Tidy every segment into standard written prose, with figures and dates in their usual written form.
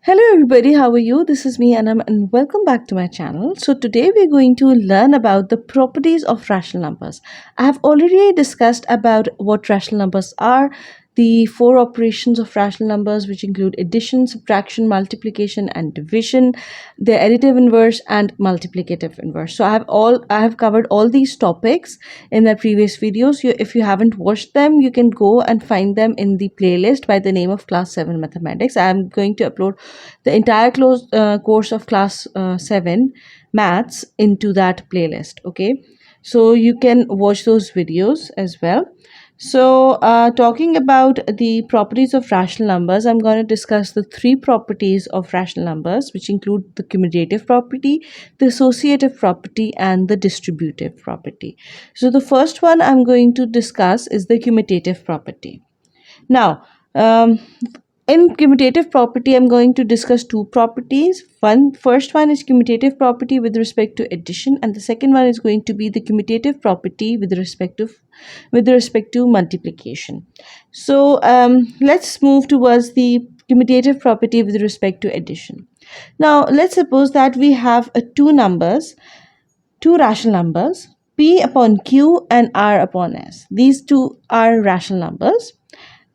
Hello everybody, how are you? This is me Anam and welcome back to my channel. So today we're going to learn about the properties of rational numbers. I have already discussed about what rational numbers are, the four operations of rational numbers which include addition, subtraction, multiplication and division, the additive inverse and multiplicative inverse. So I have covered all these topics in the previous videos. If you haven't watched them, you can go and find them in the playlist by the name of Class 7 Mathematics. I am going to upload the entire course of class 7 maths into that playlist. Okay, so you can watch those videos as well. So talking about the properties of rational numbers, I'm going to discuss the three properties of rational numbers, which include the commutative property, the associative property and the distributive property. So the first one I'm going to discuss is the commutative property. Now, in commutative property, I'm going to discuss two properties. First one is commutative property with respect to addition, and the second one is going to be the commutative property with respect to multiplication. So let's move towards the commutative property with respect to addition. Now, let's suppose that we have two rational numbers, p upon q and r upon s. These two are rational numbers.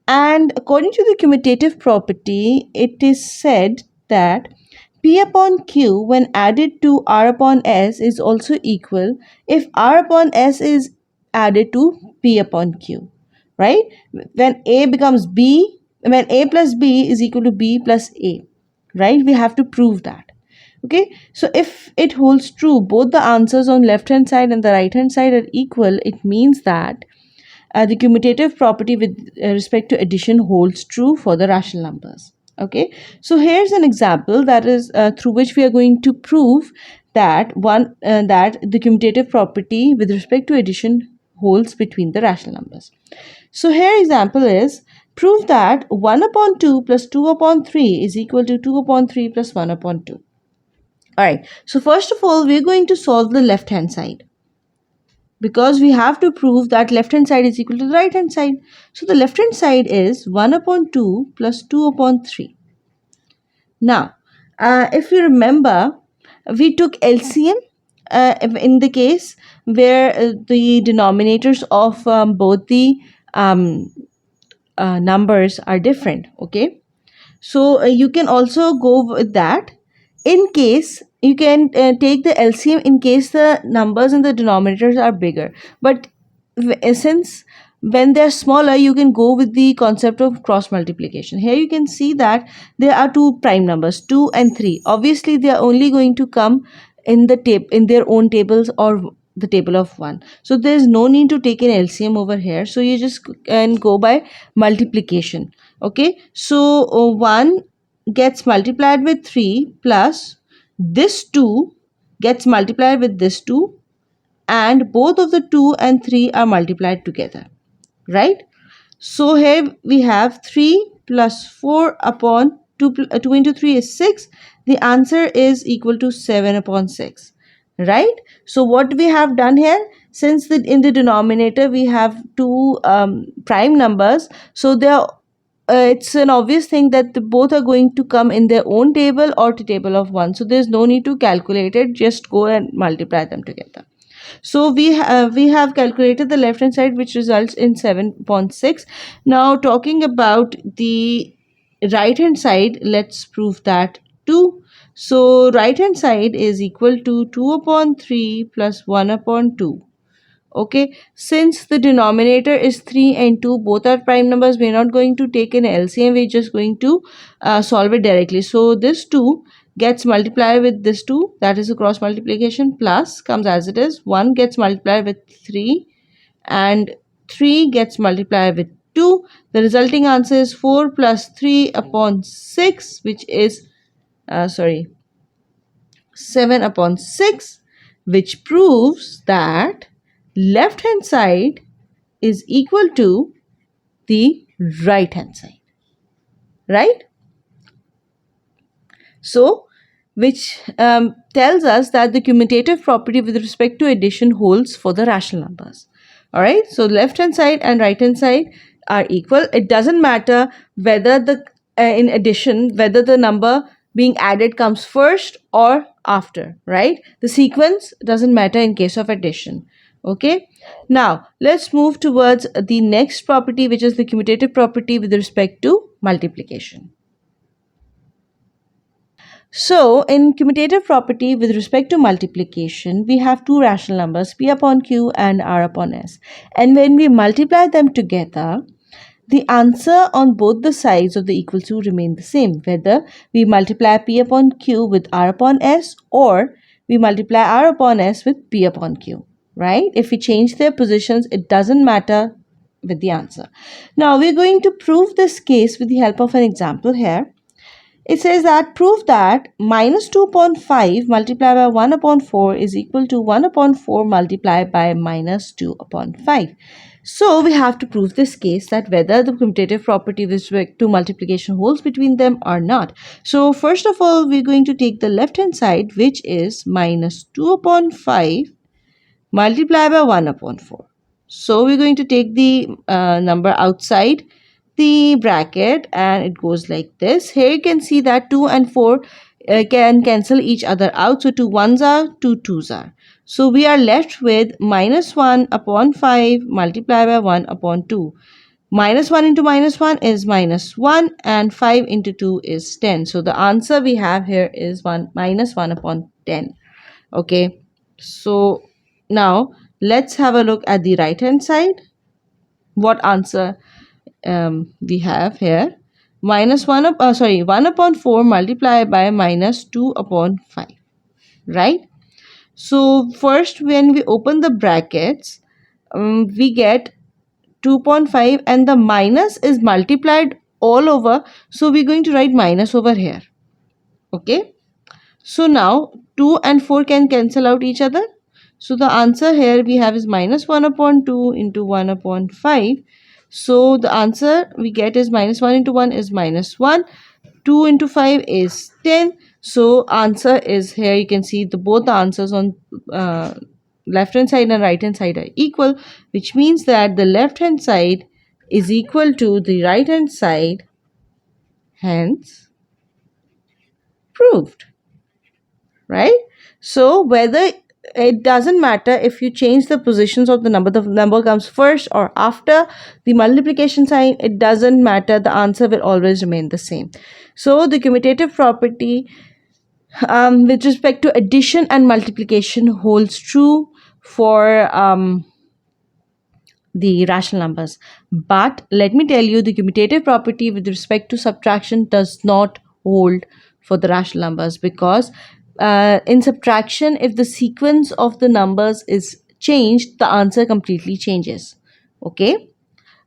And according to the commutative property, it is said that P upon Q when added to R upon S is also equal if R upon S is added to P upon Q, right? When A becomes B, when A plus B is equal to B plus A, right? We have to prove that. Okay, so if it holds true, both the answers on left hand side and the right hand side are equal, it means that the commutative property with respect to addition holds true for the rational numbers. Okay, so here's an example that is through which we are going to prove that that the commutative property with respect to addition holds between the rational numbers. So here example is, prove that 1 upon 2 plus 2 upon 3 is equal to 2 upon 3 plus 1 upon 2. Alright, so first of all we're going to solve the left hand side, because we have to prove that left hand side is equal to the right hand side. So the left hand side is 1 upon 2 plus 2 upon 3. Now, if you remember, we took LCM in the case where the denominators of both the numbers are different. Okay, so you can also go with that. In case you can take the LCM in case the numbers in the denominators are bigger, but since when they're smaller, you can go with the concept of cross multiplication. Here you can see that there are two prime numbers, 2 and 3. Obviously they are only going to come in their own tables or the table of 1, so there is no need to take an LCM over here, so you just can go by multiplication. Okay, so 1 gets multiplied with 3 plus this 2 gets multiplied with this 2, and both of the 2 and 3 are multiplied together, right? So here we have 3 plus 4 upon 2, 2 into 3 is 6. The answer is equal to 7 upon 6, right? So what we have done here, since in the denominator we have two prime numbers, so they are it's an obvious thing that both are going to come in their own table or the table of 1. So there's no need to calculate it, just go and multiply them together. So we have calculated the left hand side, which results in 7.6. Now talking about the right hand side, let's prove that too. So right hand side is equal to 2 upon 3 plus 1 upon 2. Okay, since the denominator is 3 and 2, both are prime numbers, we're not going to take an LCM, we're just going to solve it directly. So this 2 gets multiplied with this 2, that is a cross multiplication, plus comes as it is, 1 gets multiplied with 3 and 3 gets multiplied with 2. The resulting answer is 4 plus 3 upon 6, which is 7 upon 6, which proves that left hand side is equal to the right hand side, right? So which tells us that the commutative property with respect to addition holds for the rational numbers. All right, so left hand side and right hand side are equal. It doesn't matter whether in addition whether the number being added comes first or after, right? The sequence doesn't matter in case of addition. Okay, now let's move towards the next property, which is the commutative property with respect to multiplication. So, in commutative property with respect to multiplication, we have two rational numbers, p upon q and r upon s. And when we multiply them together, the answer on both the sides of the equal to remain the same, whether we multiply p upon q with r upon s or we multiply r upon s with p upon q, right? If we change their positions, it doesn't matter with the answer. Now, we're going to prove this case with the help of an example here. It says that prove that minus 2 upon 5 multiplied by 1 upon 4 is equal to 1 upon 4 multiplied by minus 2 upon 5. So we have to prove this case that whether the commutative property with respect to multiplication holds between them or not. So first of all, we're going to take the left hand side, which is minus 2 upon 5 multiplied by 1 upon 4. So we're going to take the number outside the bracket and it goes like this. Here you can see that 2 and 4 can cancel each other out. So 2 ones are, 2 twos are. So we are left with minus 1 upon 5 multiplied by 1 upon 2. Minus 1 into minus 1 is minus 1 and 5 into 2 is 10. So the answer we have here is 1 minus 1 upon 10. Okay, so now let's have a look at the right hand side. What answer we have here? Minus 1 1 upon 4 multiplied by minus 2 upon 5, right? So first, when we open the brackets, we get 2.5 and the minus is multiplied all over, so we're going to write minus over here. Okay, so now 2 and 4 can cancel out each other. So the answer here we have is minus 1 upon 2 into 1 upon 5. So the answer we get is minus 1 into 1 is minus 1. 2 into 5 is 10. So answer is here, you can see both the answers on left hand side and right hand side are equal, which means that the left hand side is equal to the right hand side, hence proved, right? So whether it doesn't matter if you change the positions of the number comes first or after the multiplication sign, it doesn't matter, the answer will always remain the same. So the commutative property with respect to addition and multiplication holds true for the rational numbers. But let me tell you, the commutative property with respect to subtraction does not hold for the rational numbers, because in subtraction, if the sequence of the numbers is changed, the answer completely changes. Okay,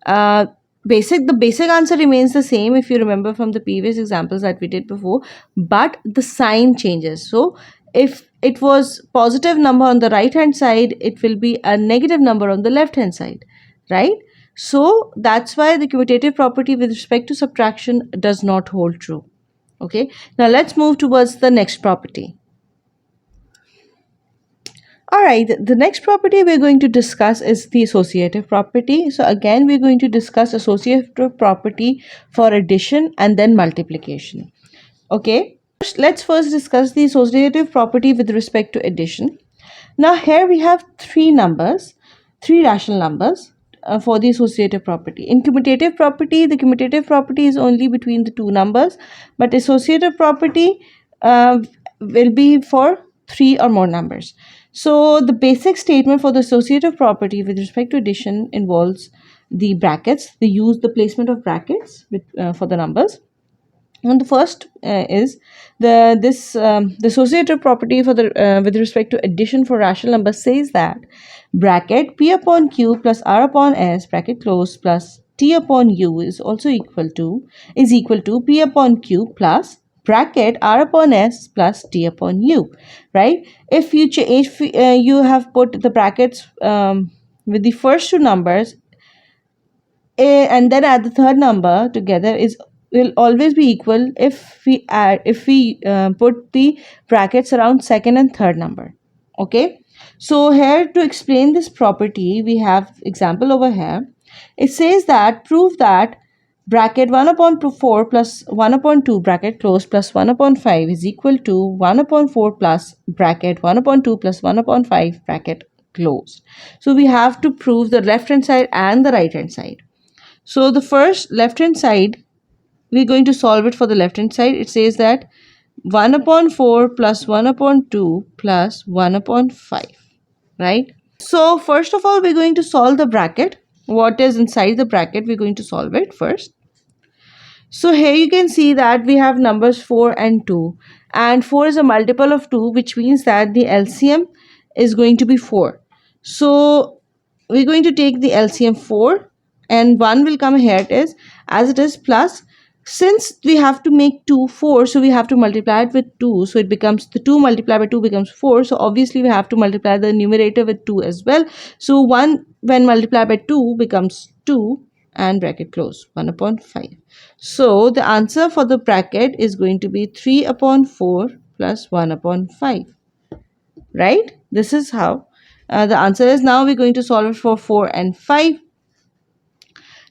uh, the basic answer remains the same if you remember from the previous examples that we did before, but the sign changes. So if it was positive number on the right hand side, it will be a negative number on the left hand side, right? So that's why the commutative property with respect to subtraction does not hold true. Okay, now let's move towards the next property. Alright, the next property we're going to discuss is the associative property. So again, we're going to discuss associative property for addition and then multiplication. Okay, let's first discuss the associative property with respect to addition. Now here we have three rational numbers for the associative property. In commutative property, the commutative property is only between the two numbers, but associative property will be for three or more numbers. So the basic statement for the associative property with respect to addition involves the brackets. They use the placement of brackets for the numbers. And the first is the associative property for the with respect to addition for rational numbers says that bracket p upon q plus r upon s bracket close plus t upon u is equal to p upon q plus bracket r upon s plus t upon u, right? If you have put the brackets with the first two numbers and then add the third number together, is will always be equal if we put the brackets around second and third number. Okay, so here to explain this property we have example over here. It says that prove that bracket 1 upon 4 plus 1 upon 2 bracket close plus 1 upon 5 is equal to 1 upon 4 plus bracket 1 upon 2 plus 1 upon 5 bracket close. So we have to prove the left hand side and the right hand side. So the first left hand side, we're going to solve it for the left hand side. It says that 1 upon 4 plus 1 upon 2 plus 1 upon 5, right? So first of all, we're going to solve the bracket. What is inside the bracket, we're going to solve it first. So here you can see that we have numbers 4 and 2, and 4 is a multiple of 2, which means that the LCM is going to be 4. So we're going to take the LCM 4 and 1 will come here as it is plus, since we have to make 2 4, so we have to multiply it with 2, so it becomes the 2 multiplied by 2 becomes 4, so obviously we have to multiply the numerator with 2 as well. So 1 when multiplied by 2 becomes 2 and bracket close 1 upon 5. So the answer for the bracket is going to be 3 upon 4 plus 1 upon 5, right? This is how the answer is. Now we're going to solve it for 4 and 5.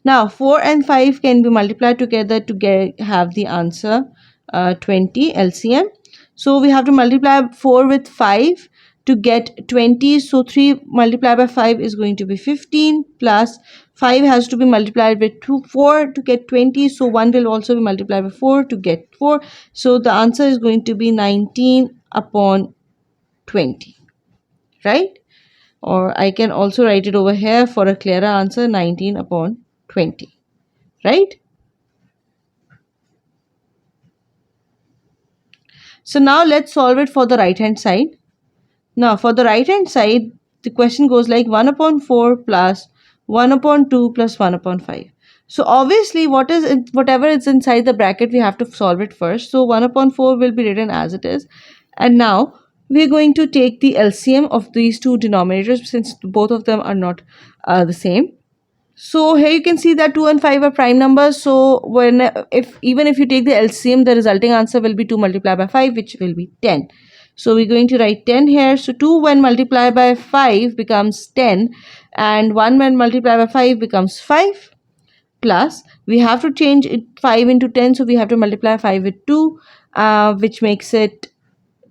Now 4 and 5 can be multiplied together to have the answer 20 LCM. So we have to multiply 4 with 5 to get 20. So 3 multiplied by 5 is going to be 15 plus 5 has to be multiplied with 4 to get 20. So 1 will also be multiplied by 4 to get 4. So the answer is going to be 19 upon 20, right? Or I can also write it over here for a clearer answer, 19 upon 20. Right? So now let's solve it for the right hand side. Now for the right hand side, the question goes like 1 upon 4 plus 1 upon 2 plus 1 upon 5. So obviously whatever is inside the bracket, we have to solve it first. So 1 upon 4 will be written as it is. And now we're going to take the LCM of these two denominators since both of them are not the same. So here you can see that 2 and 5 are prime numbers. So even if you take the LCM, the resulting answer will be 2 multiplied by 5, which will be 10. So we're going to write 10 here. So 2 when multiplied by 5 becomes 10, and 1 when multiplied by 5 becomes 5, plus we have to change it 5 into 10. So we have to multiply 5 with 2, which makes it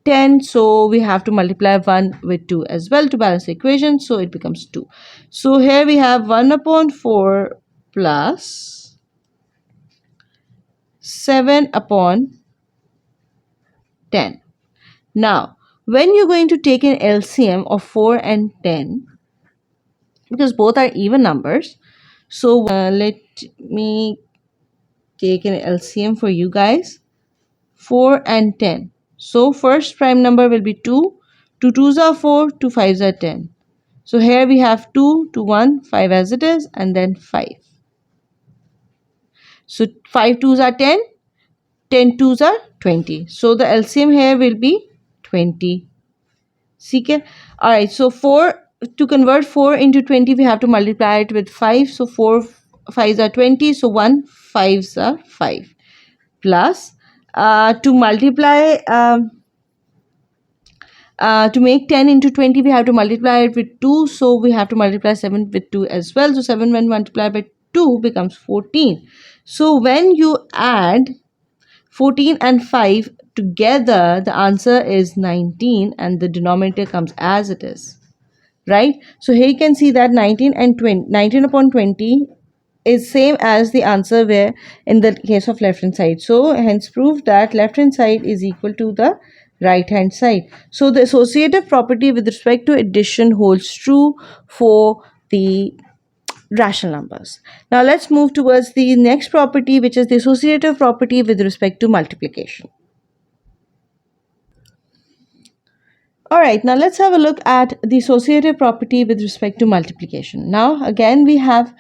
10, so we have to multiply 1 with 2 as well to balance the equation, so it becomes 2. So here we have 1 upon 4 plus 7 upon 10. Now when you're going to take an LCM of 4 and 10, because both are even numbers, so let me take an LCM for you guys. 4 and 10. So first prime number will be 2. 2 2s are 4, 2 5s are 10. So here we have 2 to 1, 5 as it is, and then 5. So 5 2s are 10, 10 2s are 20. So the LCM here will be 20. Okay? Alright, so to convert 4 into 20, we have to multiply it with 5. So 4 5s are 20, so 1 5s are 5. Plus, to multiply to make 10 into 20, we have to multiply it with 2. So we have to multiply 7 with 2 as well. So 7 when multiplied by 2 becomes 14. So when you add 14 and 5 together, the answer is 19 and the denominator comes as it is. Right? So here you can see that 19 upon 20 is same as the answer where in the case of left hand side. So hence prove that left hand side is equal to the right hand side. So the associative property with respect to addition holds true for the rational numbers. Now let's move towards the next property, which is the associative property with respect to multiplication. Alright, now let's have a look at the associative property with respect to multiplication. Now again we have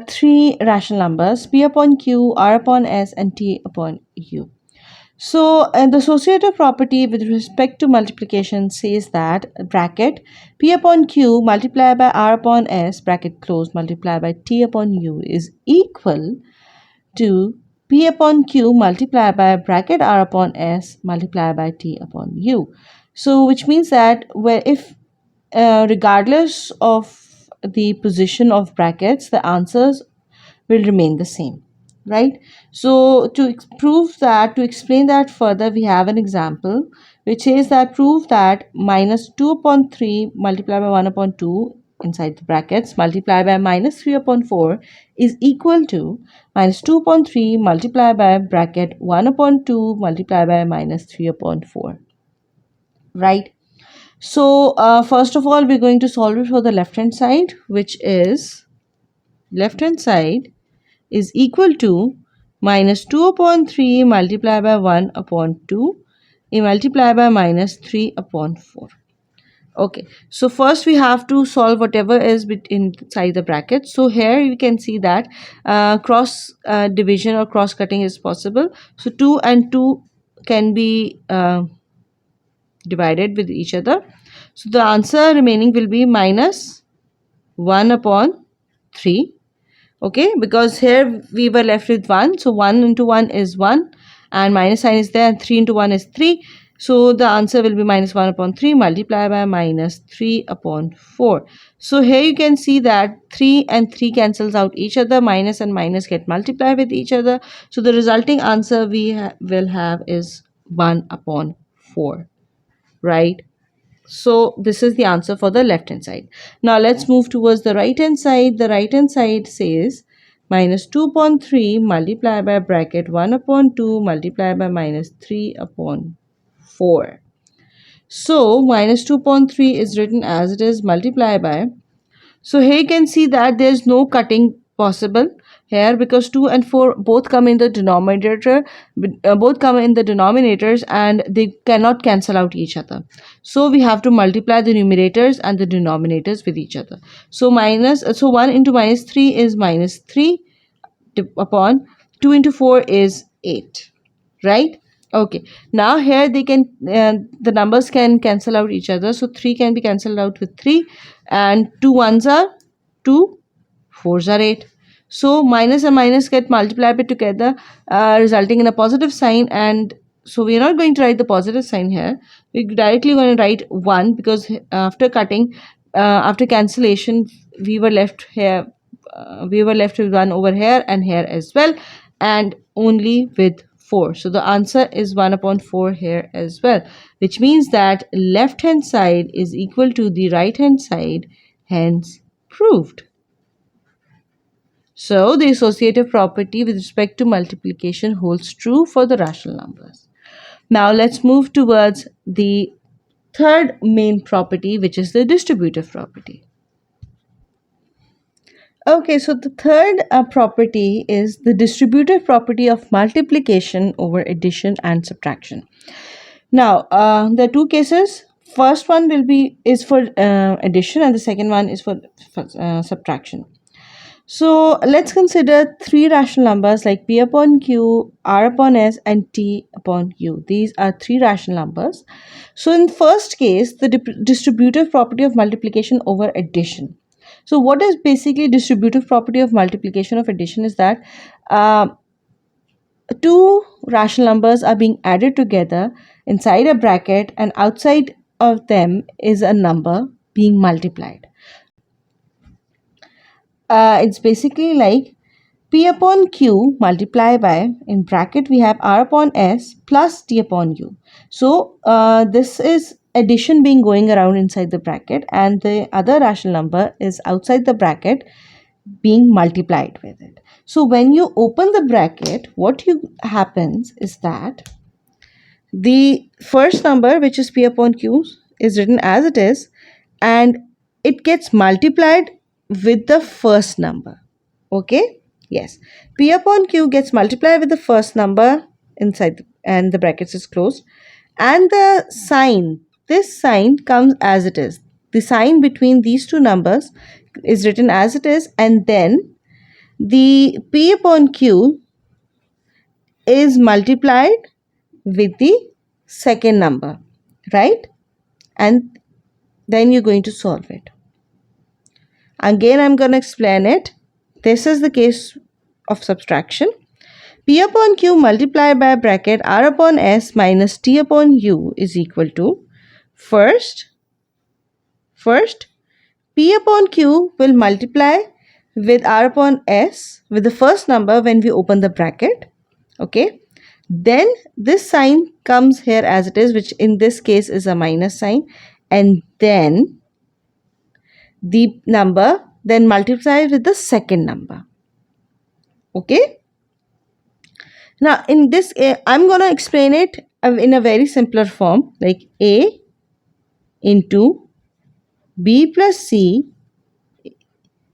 three rational numbers, p upon q, r upon s, and t upon u. So the associative property with respect to multiplication says that bracket p upon q multiplied by r upon s bracket close multiplied by t upon u is equal to p upon q multiplied by bracket r upon s multiplied by t upon u. So which means that if regardless of the position of brackets, the answers will remain the same, right? So to explain that further, we have an example which says that prove that minus 2 upon 3 multiplied by 1 upon 2 inside the brackets multiplied by minus 3 upon 4 is equal to minus 2 upon 3 multiplied by bracket 1 upon 2 multiplied by minus 3 upon 4, right? So first of all, we're going to solve it for the left hand side, which is left hand side is equal to minus 2 upon 3 multiplied by 1 upon 2 multiplied by minus 3 upon 4. Okay, so first we have to solve whatever is inside the bracket. So here you can see that cross division or cross cutting is possible. So 2 and 2 can be divided with each other. So the answer remaining will be minus 1 upon 3. Okay, because here we were left with 1, so 1 into 1 is 1 and minus sign is there, and 3 into 1 is 3, so the answer will be minus 1 upon 3 multiplied by minus 3 upon 4. So here you can see that 3 and 3 cancels out each other, minus and minus get multiplied with each other, so the resulting answer we will have is 1 upon 4, right? So this is the answer for the left hand side. Now let's move towards the right hand side. The right hand side says minus 2 upon 3 multiplied by bracket 1 upon 2 multiplied by minus 3 upon 4. So minus 2 upon 3 is written as it is multiplied by. So here you can see that there is no cutting possible here because 2 and 4 both come in the denominator, both come in the denominators, and they cannot cancel out each other. So we have to multiply the numerators and the denominators with each other. So 1 into minus 3 is minus 3 upon 2 into 4 is 8, right? Okay, now here they can the numbers can cancel out each other, so 3 can be cancelled out with 3, and 2 ones are 2, 4s are 8. So minus and minus get multiplied together, resulting in a positive sign, and so we are not going to write the positive sign here. We're directly going to write 1 because after cutting, after cancellation, we were left here. We were left with 1 over here and here as well, and only with 4. So the answer is 1 upon 4 here as well, which means that left hand side is equal to the right hand side, hence proved. So the associative property with respect to multiplication holds true for the rational numbers. Now let's move towards the third main property, which is the distributive property. Okay, so the third property is the distributive property of multiplication over addition and subtraction. Now, there are two cases. First one is for addition, and the second one is for subtraction. So let's consider three rational numbers like p upon q, r upon s, and t upon u. These are three rational numbers. So in first case, the distributive property of multiplication over addition. So what is basically distributive property of multiplication of addition is that two rational numbers are being added together inside a bracket, and outside of them is a number being multiplied. It's basically like p upon q multiplied by, in bracket we have r upon s plus t upon u. So this is addition being going around inside the bracket, and the other rational number is outside the bracket being multiplied with it. So when you open the bracket, what happens is that the first number, which is p upon q, is written as it is, and it gets multiplied with the first number. Okay, yes, p upon q gets multiplied with the first number inside and the brackets is closed, and the sign, this sign comes as it is. The sign between these two numbers is written as it is, and then the p upon q is multiplied with the second number, right? And then you're going to solve it. Again, I'm going to explain it. This is the case of subtraction. P upon q multiplied by bracket r upon s minus t upon u is equal to, first p upon q will multiply with r upon s with the first number when we open the bracket. Okay, then this sign comes here as it is, which in this case is a minus sign, and then the number then multiplies with the second number. Okay, now in this I'm going to explain it in a very simpler form, like a into b plus c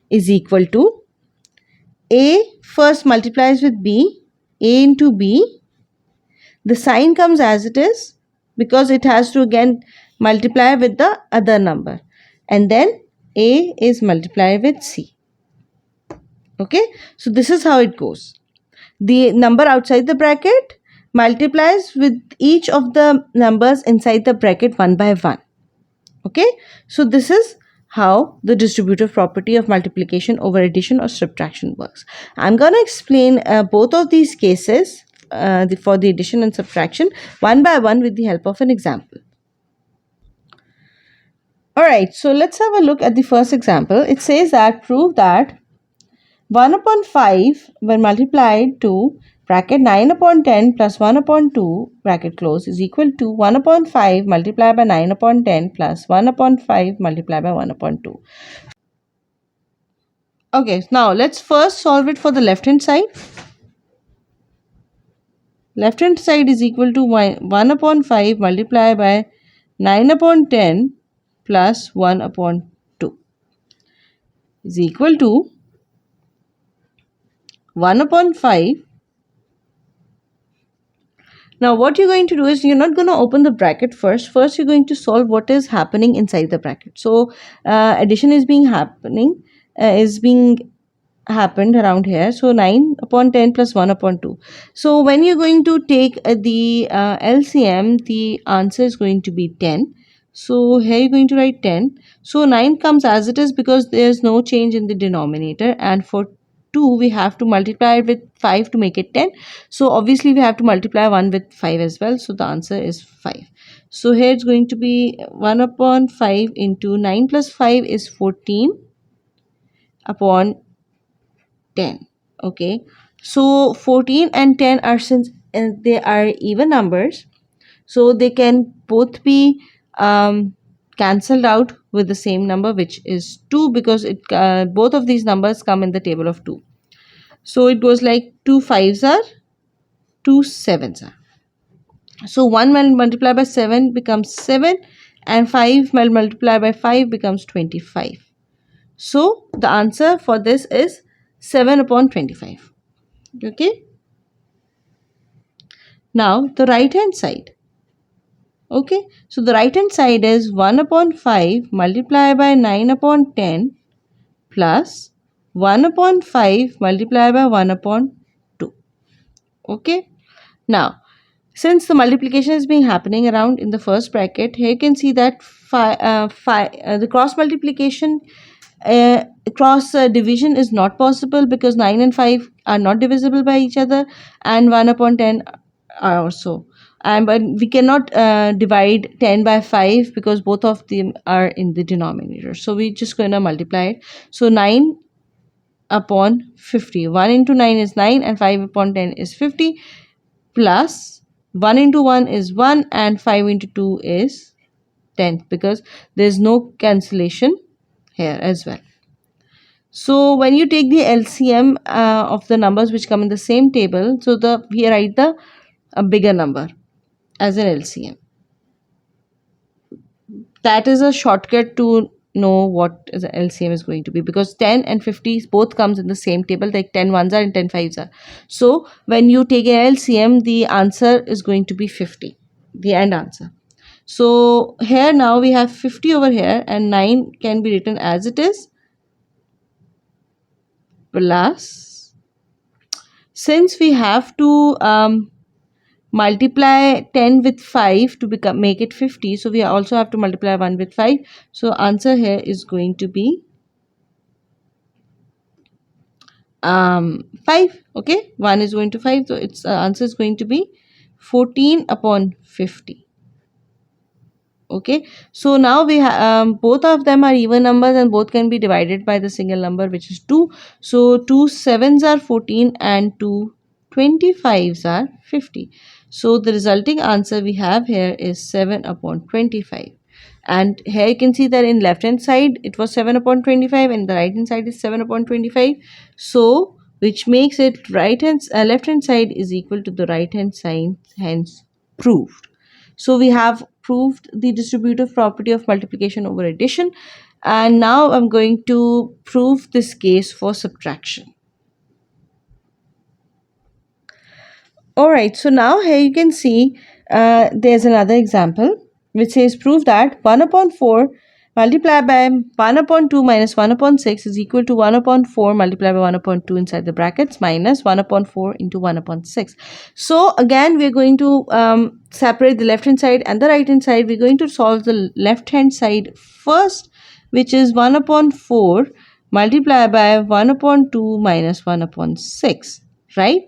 is equal to a first multiplies with b, a into b, the sign comes as it is because it has to again multiply with the other number, and then a is multiplied with c. Okay, so this is how it goes. The number outside the bracket multiplies with each of the numbers inside the bracket one by one. Okay, so this is how the distributive property of multiplication over addition or subtraction works. I'm going to explain both of these cases for the addition and subtraction one by one with the help of an example. Alright, so let's have a look at the first example. It says that prove that 1 upon 5 when multiplied to bracket 9 upon 10 plus 1 upon 2 bracket close is equal to 1 upon 5 multiplied by 9 upon 10 plus 1 upon 5 multiplied by 1 upon 2. Okay, now let's first solve it for the left hand side. Left hand side is equal to 1 upon 5 multiplied by 9 upon 10 plus 1 upon 2 is equal to 1 upon 5. Now what you're going to do is you're not going to open the bracket first. First you're going to solve what is happening inside the bracket. So addition is being happened around here. So 9 upon 10 plus 1 upon 2. So when you're going to take the LCM, the answer is going to be 10. So here you're going to write 10. So 9 comes as it is because there's no change in the denominator, and for 2 we have to multiply it with 5 to make it 10. So obviously we have to multiply 1 with 5 as well. So the answer is 5. So here it's going to be 1 upon 5 into 9 plus 5 is 14 upon 10. Okay, so 14 and 10 are, since they are even numbers, so they can both be cancelled out with the same number, which is 2, because it both of these numbers come in the table of 2. So it goes like 2 5s are 2 7s are. So 1 multiplied by 7 becomes 7, and 5 multiplied by 5 becomes 25. So the answer for this is 7 upon 25. Okay, now the right hand side. Okay, so the right hand side is 1 upon 5 multiplied by 9 upon 10 plus 1 upon 5 multiplied by 1 upon 2. Okay, now since the multiplication is being happening around in the first bracket, here you can see that the cross multiplication, cross division is not possible because 9 and 5 are not divisible by each other, and 1 upon 10 are also. And but we cannot divide 10 by 5 because both of them are in the denominator. So we're just going to multiply it. So 9 upon 50. 1 into 9 is 9 and 5 upon 10 is 50, plus 1 into 1 is 1 and 5 into 2 is 10, because there is no cancellation here as well. So when you take the LCM of the numbers which come in the same table, so we write the a bigger number as an LCM. That is a shortcut to know what the LCM is going to be, because 10 and 50 both comes in the same table, like 10 ones are and 10 fives are. So when you take an LCM, the answer is going to be 50, the end answer. So here now we have 50 over here, and 9 can be written as it is, plus, since we have to multiply 10 with 5 to make it 50, so we also have to multiply 1 with 5. So answer here is going to be 5. Okay, 1 is going to 5, so its answer is going to be 14 upon 50. Okay, so now both of them are even numbers and both can be divided by the single number, which is 2. So 2 sevens are 14 and 2 25s are 50. So the resulting answer we have here is 7 upon 25. And here you can see that in left hand side it was 7 upon 25 and the right hand side is 7 upon 25. So which makes it left hand side is equal to the right hand side, hence proved. So we have proved the distributive property of multiplication over addition, and now I'm going to prove this case for subtraction. Alright, so now here you can see there's another example which says prove that 1 upon 4 multiplied by 1 upon 2 minus 1 upon 6 is equal to 1 upon 4 multiplied by 1 upon 2 inside the brackets minus 1 upon 4 into 1 upon 6. So again we're going to separate the left hand side and the right hand side. We're going to solve the left hand side first, which is 1 upon 4 multiplied by 1 upon 2 minus 1 upon 6, right?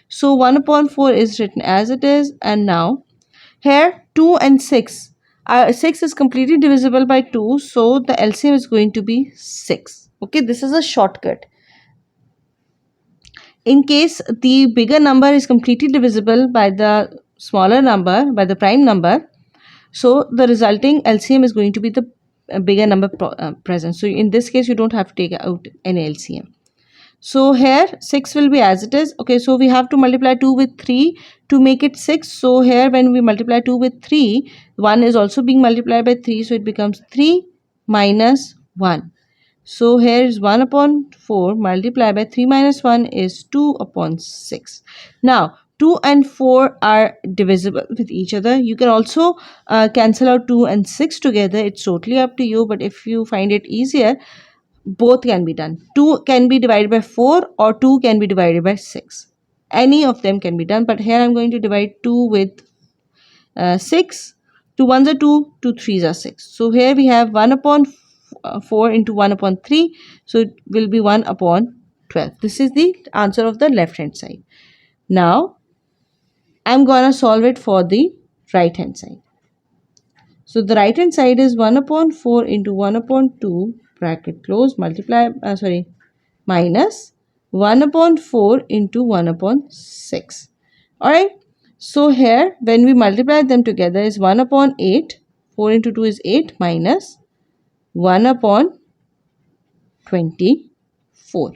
So 1 upon 4 is written as it is, and now here 2 and 6. 6 is completely divisible by 2, so the LCM is going to be 6. Okay, this is a shortcut. In case the bigger number is completely divisible by the smaller number, by the prime number, so the resulting LCM is going to be the bigger number present. So in this case, you don't have to take out any LCM. So here 6 will be as it is. Okay, so we have to multiply 2 with 3 to make it 6. So here when we multiply 2 with 3, 1 is also being multiplied by 3. So it becomes 3 minus 1. So here is 1 upon 4 multiplied by 3 minus 1 is 2 upon 6. Now 2 and 4 are divisible with each other. You can also cancel out 2 and 6 together. It's totally up to you, but if you find it easier, both can be done. 2 can be divided by 4 or 2 can be divided by 6. Any of them can be done, but here I'm going to divide 2 with 6. 2 ones are 2, 2 threes are 6. So here we have 1 upon 4 into 1 upon 3. So it will be 1 upon 12. This is the answer of the left hand side. Now I'm gonna solve it for the right hand side. So the right hand side is 1 upon 4 into 1 upon 2 bracket close minus 1 upon 4 into 1 upon 6. Alright. So here when we multiply them together is 1 upon 8. 4 into 2 is 8 minus 1 upon 24.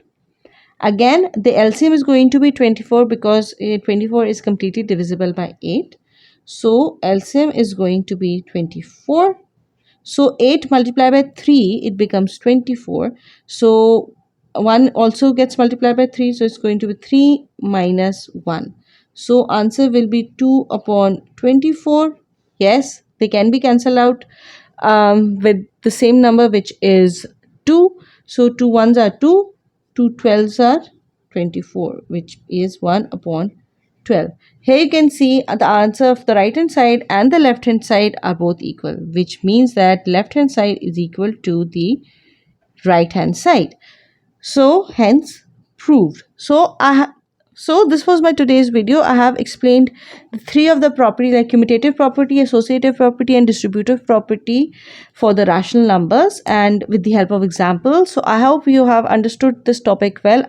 Again the LCM is going to be 24 because 24 is completely divisible by 8. So LCM is going to be 24. So 8 multiplied by 3, it becomes 24. So 1 also gets multiplied by 3. So it's going to be 3 minus 1. So answer will be 2 upon 24. Yes, they can be cancelled out with the same number, which is 2. So 2 ones are 2, 2 12s are 24, which is 1 upon 12. Here you can see the answer of the right hand side and the left hand side are both equal, which means that left hand side is equal to the right hand side. So hence proved. So this was my today's video. I have explained the three of the properties like commutative property, associative property and distributive property for the rational numbers, and with the help of examples. So I hope you have understood this topic well.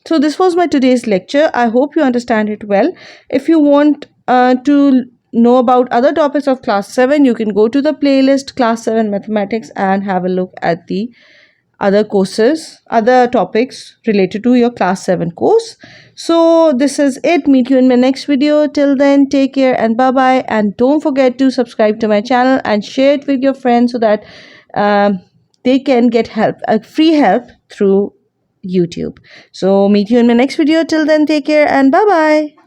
So this was my today's lecture. I hope you understand it well. If you want to know about other topics of class 7, you can go to the playlist class 7 mathematics and have a look at the other courses, other topics related to your class 7 course. So this is it. Meet you in my next video. Till then, take care and bye bye. And don't forget to subscribe to my channel and share it with your friends so that they can get help, free help through YouTube. So meet you in my next video. Till then, take care and bye bye.